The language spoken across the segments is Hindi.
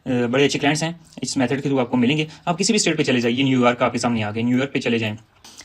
बड़े अच्छे क्लाइंट्स हैं इस मेथड के थ्रू आपको मिलेंगे। आप किसी भी स्टेट पे चले जाइए, न्यूयॉर्क आपके सामने आ गए, न्यूयॉर्क पे चले जाएं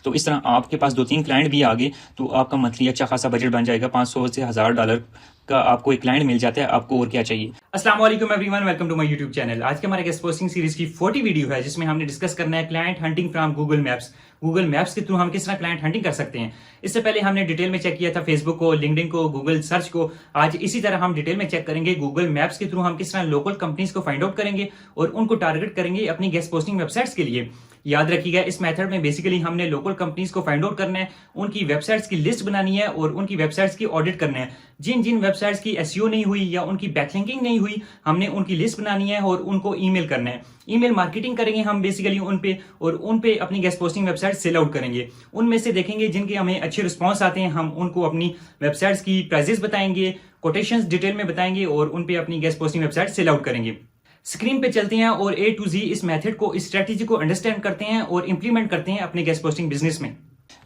तो इस तरह आपके पास 2-3 क्लाइंट भी आ गए तो आपका मंथली अच्छा खासा बजट बन जाएगा। 500 से $1000 का आपको एक क्लाइंट मिल जाता है। आपको और क्या चाहिए। अस्सलाम वालेकुम everyone, welcome to my YouTube channel. आज के हमारे गेस्ट पोस्टिंग सीरीज की 40 वीडियो है जिसमें हमने डिस्कस करना है client hunting from Google maps. Google maps के थ्रू हम किस तरह क्लाइंट हंटिंग कर सकते हैं। इससे पहले हमने डिटेल में चेक किया था फेसबुक को, लिंक्डइन को, गूगल सर्च को। आज इसी तरह हम डिटेल में चेक करेंगे गूगल मैप्स के थ्रू हम किस तरह लोकल कंपनीज को फाइंड आउट करेंगे और उनको टारगेट करेंगे अपनी गेस्ट पोस्टिंग वेबसाइट्स के लिए। याद रखिएगा, इस मेथड में बेसिकली हमने लोकल कंपनीज को फाइंड आउट करना है, उनकी वेबसाइट्स की लिस्ट बनानी है और उनकी वेबसाइट्स की ऑडिट करना है। जिन जिन वेबसाइट्स की एसईओ नहीं हुई या उनकी बैकलिंकिंग नहीं हुई, हमने उनकी लिस्ट बनानी है और उनको ईमेल करना है। ईमेल मार्केटिंग करेंगे हम बेसिकली उन पे, और उन पे अपनी guest posting website sell out करेंगे। उनमें से देखेंगे जिनके हमें अच्छे रिस्पॉन्स आते हैं, हम उनको अपनी वेबसाइट्स की प्राइजेस बताएंगे, कोटेशंस डिटेल में बताएंगे और उन पे अपनी guest posting website sell out करेंगे। स्क्रीन पे चलते हैं और A to Z इस मेथड को, इस स्ट्रेटेजी को अंडरस्टैंड करते हैं और इंप्लीमेंट करते हैं अपने गेस्ट पोस्टिंग बिजनेस में।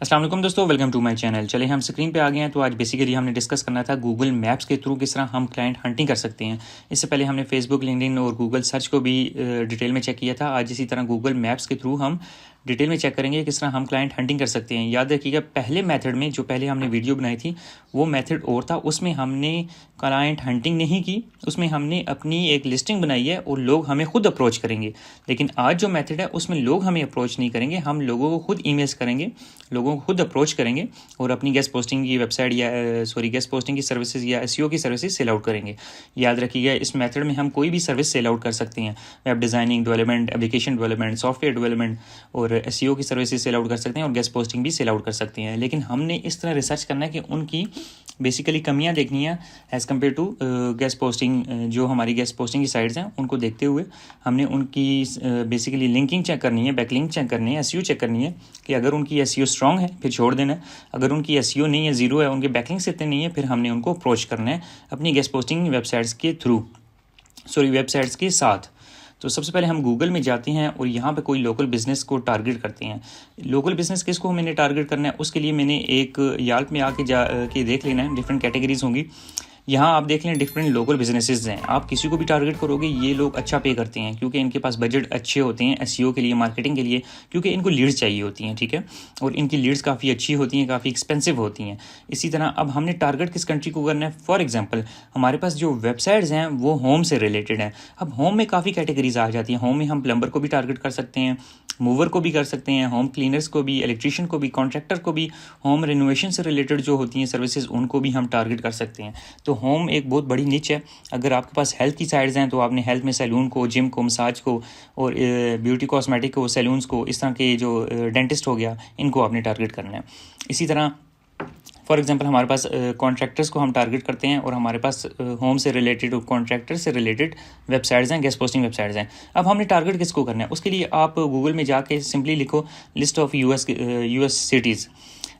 अस्सलाम वालेकुम दोस्तों, वेलकम टू माय चैनल। चलिए हम स्क्रीन पे आ गए हैं। तो आज बेसिकली हमने डिस्कस करना था गूगल मैप्स के थ्रू किस तरह हम क्लाइंट हंटिंग कर सकते हैं। इससे पहले हमने फेसबुक, लिंक्डइन और गूगल सर्च को भी डिटेल में चेक किया था। आज इसी तरह गूगल मैप्स के थ्रू हम डिटेल में चेक करेंगे किस तरह हम क्लाइंट हंटिंग कर सकते हैं। याद रखिएगा, पहले मेथड में जो पहले हमने वीडियो बनाई थी वो मेथड और था, उसमें हमने क्लाइंट हंटिंग नहीं की, उसमें हमने अपनी एक लिस्टिंग बनाई है और लोग हमें खुद अप्रोच करेंगे। लेकिन आज जो मेथड है उसमें लोग हमें अप्रोच नहीं करेंगे, हम लोगों को खुद ईमेल्स करेंगे, लोगों को खुद अप्रोच करेंगे और अपनी गेस्ट पोस्टिंग की वेबसाइट या गेस्ट पोस्टिंग की सर्विसेज या एसईओ की सर्विसेज सेल आउट करेंगे। याद रखिएगा, इस मेथड में हम कोई भी सर्विस सेल आउट कर सकते हैं। Web designing, development, application development, software development और एसईओ की सर्विसेज सेल आउट कर सकते हैं और गेस्ट पोस्टिंग भी सेल आउट कर सकते हैं। लेकिन हमने इस तरह रिसर्च करना है कि उनकी बेसिकली कमियां देखनी है as compared to guest posting. जो हमारी गेस्ट पोस्टिंग की साइट्स हैं उनको देखते हुए हमने उनकी बेसिकली लिंकिंग चेक करनी है, बैकलिंक चेक करनी है, एसईओ चेक करनी है कि अगर उनकी एसईओ स्ट्रांग है फिर छोड़ देना है, अगर उनकी एसईओ नहीं है, जीरो है, उनके बैकलिंक्स इतने नहीं है, फिर हमने उनको अप्रोच करना है अपनी गेस्ट पोस्टिंग वेबसाइट्स के थ्रू, वेबसाइट्स के साथ। तो सबसे पहले हम गूगल में जाते हैं और यहाँ पे कोई लोकल बिजनेस को टारगेट करते हैं। लोकल बिजनेस किसको मैंने टारगेट करना है, उसके लिए मैंने एक याल्प में आके के देख लेना है, डिफरेंट कैटेगरीज होंगी। यहाँ आप देख लें डिफरेंट लोकल बिजनेसेस हैं। आप किसी को भी टारगेट करोगे, ये लोग अच्छा पे करते हैं क्योंकि इनके पास बजट अच्छे होते हैं एसईओ के लिए, मार्केटिंग के लिए, क्योंकि इनको लीड्स चाहिए होती हैं, ठीक है, और इनकी लीड्स काफ़ी अच्छी होती हैं, काफ़ी एक्सपेंसिव होती हैं। इसी तरह अब हमने टारगेट किस कंट्री को करना है। फॉर एग्जाम्पल हमारे पास जो वेबसाइट्स हैं वो होम से रिलेटेड हैं। अब होम में काफ़ी कैटेगरीज आ जाती हैं। होम में हम प्लम्बर को भी टारगेट कर सकते हैं, मूवर को भी कर सकते हैं, होम क्लीनर्स को भी, इलेक्ट्रीशियन को भी, कॉन्ट्रैक्टर को भी, होम रिनोवेशन से रिलेटेड जो होती हैं सर्विसेज उनको भी हम टारगेट कर सकते हैं। तो होम एक बहुत बड़ी निच है। अगर आपके पास हेल्थ की साइड्स हैं तो आपने हेल्थ में सैलून को, जिम को, मसाज को और ब्यूटी कॉस्मेटिक को, सैलून्स को, इस तरह के जो डेंटिस्ट हो गया, इनको आपने टारगेट करना है। इसी तरह फॉर एग्जांपल हमारे पास कॉन्ट्रैक्टर्स को हम टारगेट करते हैं और हमारे पास होम से रिलेटेड, कॉन्ट्रैक्टर से रिलेटेड वेबसाइट्स हैं, गेस्ट पोस्टिंग वेबसाइट्स हैं। अब हमने टारगेट किसको करना है, उसके लिए आप गूगल में जाके सिंपली लिखो list of US cities.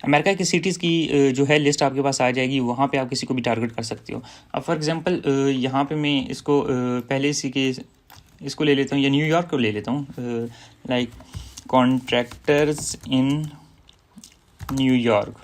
America की सिटीज़ की जो है लिस्ट आपके पास आ जाएगी, वहाँ पे आप किसी को भी टारगेट कर सकते हो। अब फॉर एग्जांपल यहाँ पे मैं इसको पहले इसको ले लेता हूँ या न्यूयॉर्क को ले लेता हूँ, like contractors in New York.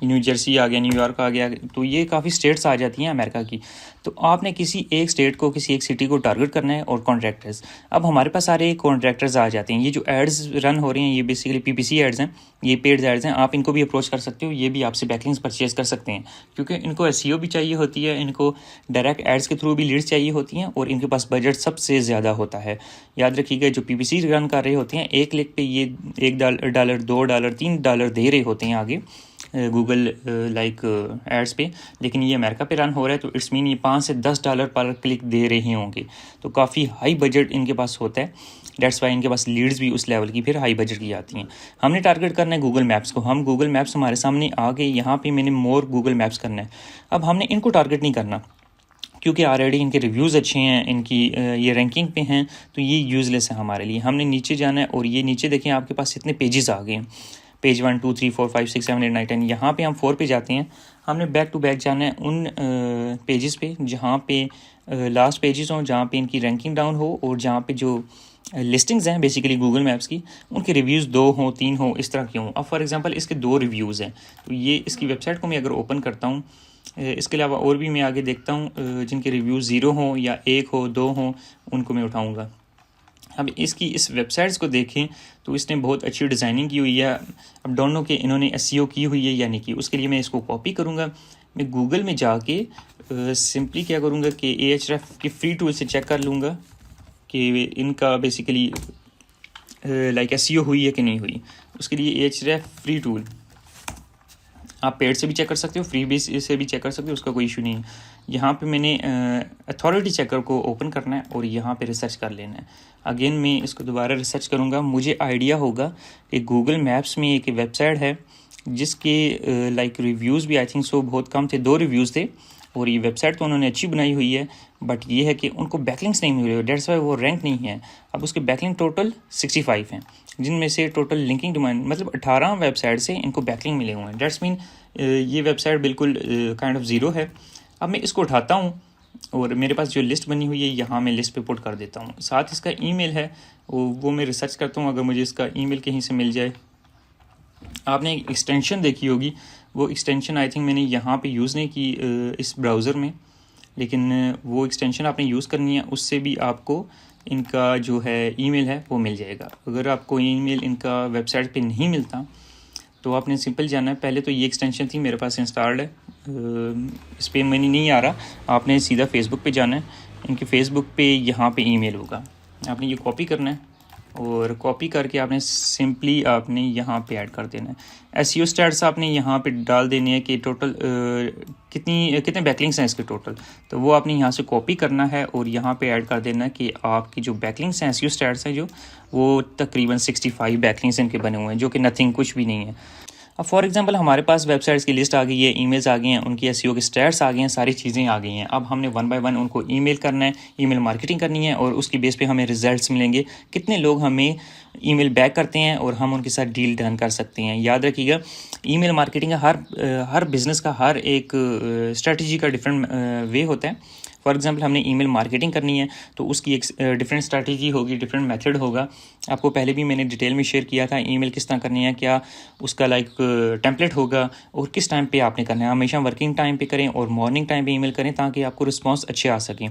New Jersey आ गया, न्यूयॉर्क आ गया, तो ये काफ़ी स्टेट्स आ जाती हैं अमेरिका की। तो आपने किसी एक स्टेट को, किसी एक सिटी को टारगेट करना है और कॉन्ट्रैक्टर्स। अब हमारे पास सारे कॉन्ट्रैक्टर्स आ जाते हैं। ये जो एड्स रन हो रही हैं ये बेसिकली पीपीसी एड्स हैं, ये पेड एड्स हैं। आप इनको भी अप्रोच कर सकते हो, ये भी आपसे बैकलिंक्स परचेज कर सकते हैं क्योंकि इनको एसईओ भी चाहिए होती है, इनको डायरेक्ट एड्स के थ्रू भी लीड्स चाहिए होती हैं और इनके पास बजट सबसे ज़्यादा होता है। याद रखिएगा, जो पीपीसी रन कर रहे होते हैं एक क्लिक पे ये $1, $2, $3 दे रहे होते हैं आगे गूगल लाइक एड्स पे, लेकिन ये अमेरिका पे रन हो रहा है तो इट्स मीन ये $5 से $10 पर क्लिक दे रहे होंगे। तो काफ़ी हाई बजट इनके पास होता है, डेट्स वाई इनके पास लीड्स भी उस लेवल की फिर हाई बजट की आती हैं। हमने टारगेट करना है गूगल मैप्स को। हम गूगल मैप्स हमारे सामने आ गए, यहाँ पे मैंने मोर गूगल मैप्स करना है। अब हमने इनको टारगेट नहीं करना क्योंकि ऑलरेडी इनके रिव्यूज़ अच्छे हैं, इनकी ये रैंकिंग पे हैं, तो ये यूज़लेस है हमारे लिए। हमने नीचे जाना है और ये नीचे देखें आपके पास इतने पेजेस आ गए हैं, पेज 1 2 3 4 5 6 7 8 9 10। यहाँ पे हम 4 पे जाते हैं। हमने बैक टू बैक जाना है उन पेजेस पे जहाँ पे लास्ट पेजेस हों, जहाँ पे इनकी रैंकिंग डाउन हो और जहाँ पे जो लिस्टिंग्स हैं बेसिकली गूगल मैप्स की, उनके रिव्यूज़ 2 हों, 3 हों, इस तरह के हों। अब फॉर एग्जांपल इसके 2 रिव्यूज़ हैं, तो ये इसकी वेबसाइट को मैं अगर ओपन करता हूँ इसके अलावा और भी मैं आगे देखता हूँ जिनके रिव्यू 0 हों या 1 हो 2 हों, उनको मैं उठाऊँगा। अब इसकी इस वेबसाइट्स को देखें तो इसने बहुत अच्छी डिज़ाइनिंग की हुई है। अब डोंट नो कि इन्होंने एसईओ की हुई है या नहीं की। उसके लिए मैं इसको कॉपी करूँगा। मैं गूगल में जाके सिंपली क्या करूँगा कि Ahref की फ्री टूल से चेक कर लूँगा कि इनका बेसिकली लाइक एसईओ हुई है कि नहीं हुई। उसके लिए Ahref फ्री टूल आप पेड से भी चेक कर सकते हो, फ्री भी से भी चेक कर सकते हो, उसका कोई इशू नहीं है। यहाँ पे मैंने अथॉरिटी चेकर को ओपन करना है और यहाँ पे रिसर्च कर लेना है। अगेन मैं इसको दोबारा रिसर्च करूँगा। मुझे आइडिया होगा कि गूगल मैप्स में एक वेबसाइट है जिसके लाइक रिव्यूज़ भी आई थिंक सो बहुत कम थे, 2 रिव्यूज़ थे। और ये वेबसाइट तो उन्होंने अच्छी बनाई हुई है, बट ये है कि उनको बैकलिंक्स नहीं मिल रहे, डेट्स वाई वो रैंक नहीं है। अब उसके बैकलिंक टोटल 65 हैं, जिनमें से टोटल लिंकिंग डिमांड मतलब 18 वेबसाइट से इनको बैकलिंक मिले हुए हैं। डेट्स मीन ये वेबसाइट बिल्कुल काइंड ऑफ ज़ीरो है। अब मैं इसको उठाता हूँ और मेरे पास जो लिस्ट बनी हुई है यहाँ मैं लिस्ट पे पुट कर देता हूँ। साथ इसका ईमेल है वो मैं रिसर्च करता हूँ, अगर मुझे इसका ईमेल कहीं से मिल जाए। आपने एक एक्सटेंशन देखी होगी, वो एक्सटेंशन आई थिंक मैंने यहाँ पे यूज़ नहीं की इस ब्राउज़र में, लेकिन वो एक्सटेंशन आपने यूज़ करनी है। उससे भी आपको इनका जो है ईमेल है वो मिल जाएगा। अगर आपको ईमेल इनका वेबसाइट पे नहीं मिलता तो आपने सिंपल जाना है, पहले तो ये एक्सटेंशन थी मेरे पास इंस्टॉल्ड है, इस पर मैंने नहीं आ रहा। आपने सीधा फेसबुक पे जाना है, इनके फेसबुक पे यहाँ पे ईमेल होगा, आपने ये कॉपी करना है और कॉपी करके आपने सिंपली आपने यहाँ पे ऐड कर देना है। एसईओ स्टैट्स आपने यहाँ पे डाल देने हैं कि टोटल कितने बैकलिंक्स हैं इसके टोटल, तो वो आपने यहाँ से कॉपी करना है और यहाँ पे ऐड कर देना है कि आपकी जो बैकलिंक्स हैं एसईओ स्टैट्स हैं जो वो तकरीबन 65 बैकलिंक्स इनके बने हुए हैं, जो कि नथिंग कुछ भी नहीं है। अब फॉर एग्जांपल हमारे पास वेबसाइट्स की लिस्ट आ गई है, ईमेल्स आ गए हैं, उनकी एसईओ के स्टैट्स आ गए हैं, सारी चीज़ें आ गई हैं। अब हमने 1 बाय 1 उनको ईमेल करना है, ईमेल मार्केटिंग करनी है और उसकी बेस पे हमें रिजल्ट्स मिलेंगे, कितने लोग हमें ईमेल बैक करते हैं और हम उनके साथ डील डन कर सकते हैं। याद रखिएगा, ईमेल मार्केटिंग का हर बिज़नेस का हर एक स्ट्रेटजी का डिफरेंट वे होता है। फॉर एग्जांपल हमने ईमेल मार्केटिंग करनी है तो उसकी एक डिफरेंट स्ट्रैटेजी होगी, डिफरेंट मेथड होगा। आपको पहले भी मैंने डिटेल में शेयर किया था ईमेल किस तरह करनी है, क्या उसका लाइक टेम्पलेट होगा और किस टाइम पे आपने करना है। हमेशा वर्किंग टाइम पे करें और मॉर्निंग टाइम पे ईमेल करें ताकि आपको रिस्पांस अच्छे आ सकें।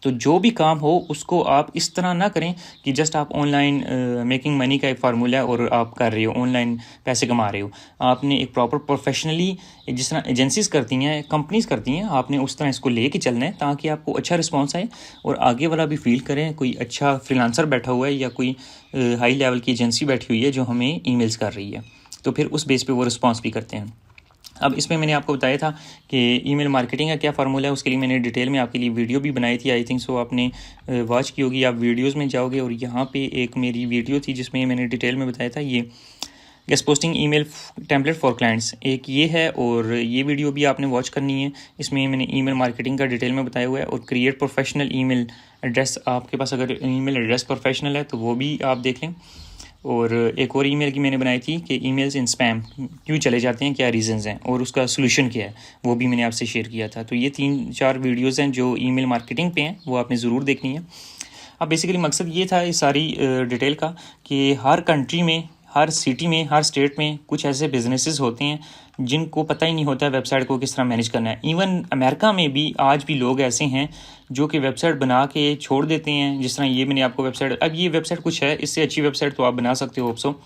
तो जो भी काम हो उसको आप इस तरह ना करें कि जस्ट आप ऑनलाइन मेकिंग मनी का एक फार्मूला है और आप कर रहे हो, ऑनलाइन पैसे कमा रहे हो। आपने एक प्रॉपर प्रोफेशनली जिस तरह एजेंसीज करती हैं, कंपनीज करती हैं, आपने उस तरह इसको लेके चलना है ताकि आपको अच्छा रिस्पांस आए और आगे वाला भी फील करें कोई अच्छा फ्रीलांसर बैठा हुआ है या कोई हाई लेवल की एजेंसी बैठी हुई है जो हमें ईमेल्स कर रही है, तो फिर उस बेस पे वो रिस्पांस भी करते हैं। अब इसमें मैंने आपको बताया था कि ईमेल मार्केटिंग का क्या फार्मूला है, उसके लिए मैंने डिटेल में आपके लिए वीडियो भी बनाई थी, आई थिंक सो आपने वॉच की होगी। आप वीडियोस में जाओगे और यहाँ पे एक मेरी वीडियो थी जिसमें मैंने डिटेल में बताया था ये guest posting email template for clients, एक ये है और ये वीडियो भी आपने वॉच करनी है। इसमें मैंने ईमेल मार्केटिंग का डिटेल में बताया हुआ है और क्रिएट प्रोफेशनल ईमेल एड्रेस, आपके पास अगर ईमेल एड्रेस प्रोफेशनल है तो वो भी आप देख लें। और एक और ईमेल की मैंने बनाई थी कि ईमेल्स इन स्पैम क्यों चले जाते हैं, क्या रीज़न्स हैं और उसका सोल्यूशन क्या है, वो भी मैंने आपसे शेयर किया था। तो ये 3-4 वीडियोज़ हैं जो ईमेल मार्केटिंग पे हैं, वो आपने ज़रूर देखनी है। अब बेसिकली मकसद ये था इस सारी डिटेल का कि हर कंट्री में, हर सिटी में, हर स्टेट में कुछ ऐसे बिजनेसेस होते हैं जिनको पता ही नहीं होता है वेबसाइट को किस तरह मैनेज करना है। इवन अमेरिका में भी आज भी लोग ऐसे हैं जो कि वेबसाइट बना के छोड़ देते हैं। जिस तरह ये मैंने आपको वेबसाइट, अब ये वेबसाइट कुछ है, इससे अच्छी वेबसाइट तो आप बना सकते हो होप्सो।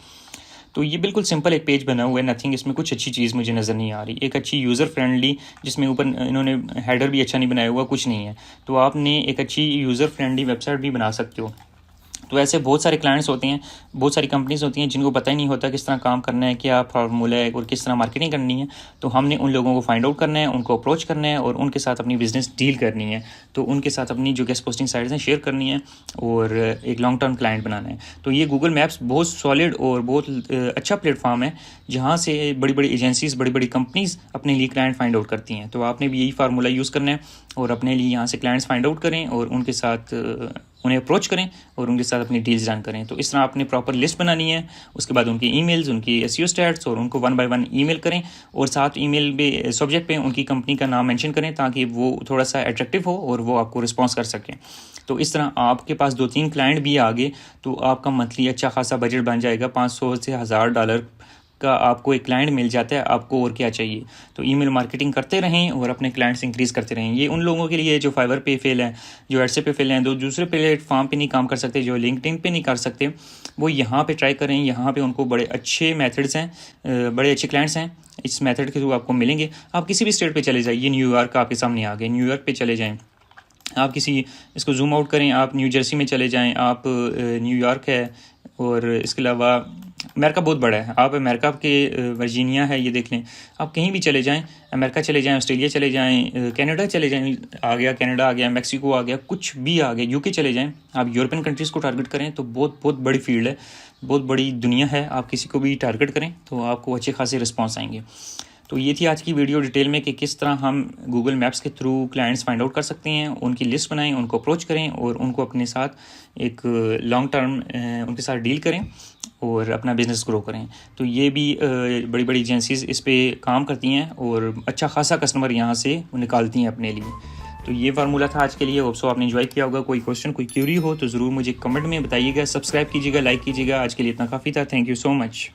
तो ये बिल्कुल सिंपल एक पेज बना हुआ है, नथिंग इसमें कुछ अच्छी चीज़ मुझे नज़र नहीं आ रही। एक अच्छी यूज़र फ्रेंडली, जिसमें ऊपर इन्होंने हेडर भी अच्छा नहीं बनाया हुआ, कुछ नहीं है। तो आपने एक अच्छी यूज़र फ्रेंडली वेबसाइट भी बना सकते हो। तो ऐसे बहुत सारे क्लाइंट्स होते हैं, बहुत सारी कंपनीज होती हैं जिनको पता ही नहीं होता किस तरह काम करना है, क्या फार्मूला है और किस तरह मार्केटिंग करनी है। तो हमने उन लोगों को फाइंड आउट करना है, उनको अप्रोच करना है और उनके साथ अपनी बिजनेस डील करनी है। तो उनके साथ अपनी जो गेस्ट पोस्टिंग साइट्स हैं शेयर करनी है और एक लॉन्ग टर्म क्लाइंट बनाना है। तो ये गूगल मैप्स बहुत सॉलिड और बहुत अच्छा प्लेटफॉर्म है जहाँ से बड़ी बड़ी एजेंसीज़, बड़ी बड़ी कंपनीज़ अपने लिए क्लाइंट फाइंड आउट करती हैं। तो आपने भी यही फार्मूला यूज़ करना है और अपने लिए यहाँ से क्लाइंट्स फाइंड आउट करें और उनके साथ उन्हें अप्रोच करें और उनके साथ अपनी डील्स रन करें। तो इस तरह आपने प्रॉपर लिस्ट बनानी है, उसके बाद उनकी ईमेल्स, उनकी एसईओ स्टैट्स और उनको 1 बाय 1 ईमेल करें और साथ ईमेल में सब्जेक्ट पे उनकी कंपनी का नाम मेंशन करें ताकि वो थोड़ा सा अट्रैक्टिव हो और वो आपको रिस्पॉन्स कर सकें। तो इस तरह आपके पास 2-3 क्लाइंट भी आ गए तो आपका मंथली अच्छा खासा बजट बन जाएगा, $500 से $1000 का आपको एक क्लाइंट मिल जाता है, आपको और क्या चाहिए। तो ईमेल मार्केटिंग करते रहें और अपने क्लाइंट्स इंक्रीज़ करते रहें। ये उन लोगों के लिए जो फाइवर पे फेल हैं, जो व्हाट्सएप पे फेल हैं, जो दूसरे प्लेटफॉर्म पे नहीं काम कर सकते, जो लिंक्डइन पे नहीं कर सकते, वो यहाँ पे ट्राई करें। यहाँ पे उनको बड़े अच्छे मेथड्स हैं, बड़े अच्छे क्लाइंट्स हैं। इस मेथड के थ्रू आपको मिलेंगे। आप किसी भी स्टेट पे चले जाइए, न्यूयॉर्क आपके सामने आ गए, न्यूयॉर्क पे चले जाएँ। आप किसी इसको जूम आउट करें, आप न्यू जर्सी में चले जाएं, आप न्यूयॉर्क है, और इसके अलावा अमेरिका बहुत बड़ा है। आप अमेरिका के वर्जीनिया है, ये देख लें। आप कहीं भी चले जाएं, अमेरिका चले जाएं, ऑस्ट्रेलिया चले जाएं, कनाडा चले जाएं, आ गया कनाडा, आ गया मैक्सिको, आ गया कुछ भी आ गया, यूके चले जाएं। आप यूरोपियन कंट्रीज़ को टारगेट करें तो बहुत बहुत बड़ी फील्ड है, बहुत बड़ी दुनिया है। आप किसी को भी टारगेट करें तो आपको अच्छे खासे रिस्पॉन्स आएंगे। तो ये थी आज की वीडियो डिटेल में कि किस तरह हम गूगल मैप्स के थ्रू क्लाइंट्स फाइंड आउट कर सकते हैं, उनकी लिस्ट बनाएं, उनको अप्रोच करें और उनको अपने साथ एक लॉन्ग टर्म उनके साथ डील करें और अपना बिज़नेस ग्रो करें। तो ये भी बड़ी बड़ी एजेंसीज़ इस पे काम करती हैं और अच्छा खासा कस्टमर यहाँ से निकालती हैं अपने लिए। तो ये फार्मूला था आज के लिए। होप सो आपने एंजॉय किया होगा। कोई क्वेश्चन, कोई क्यूरी हो तो ज़रूर मुझे कमेंट में बताइएगा। सब्सक्राइब कीजिएगा, लाइक कीजिएगा। आज के लिए इतना काफ़ी था। Thank you so much.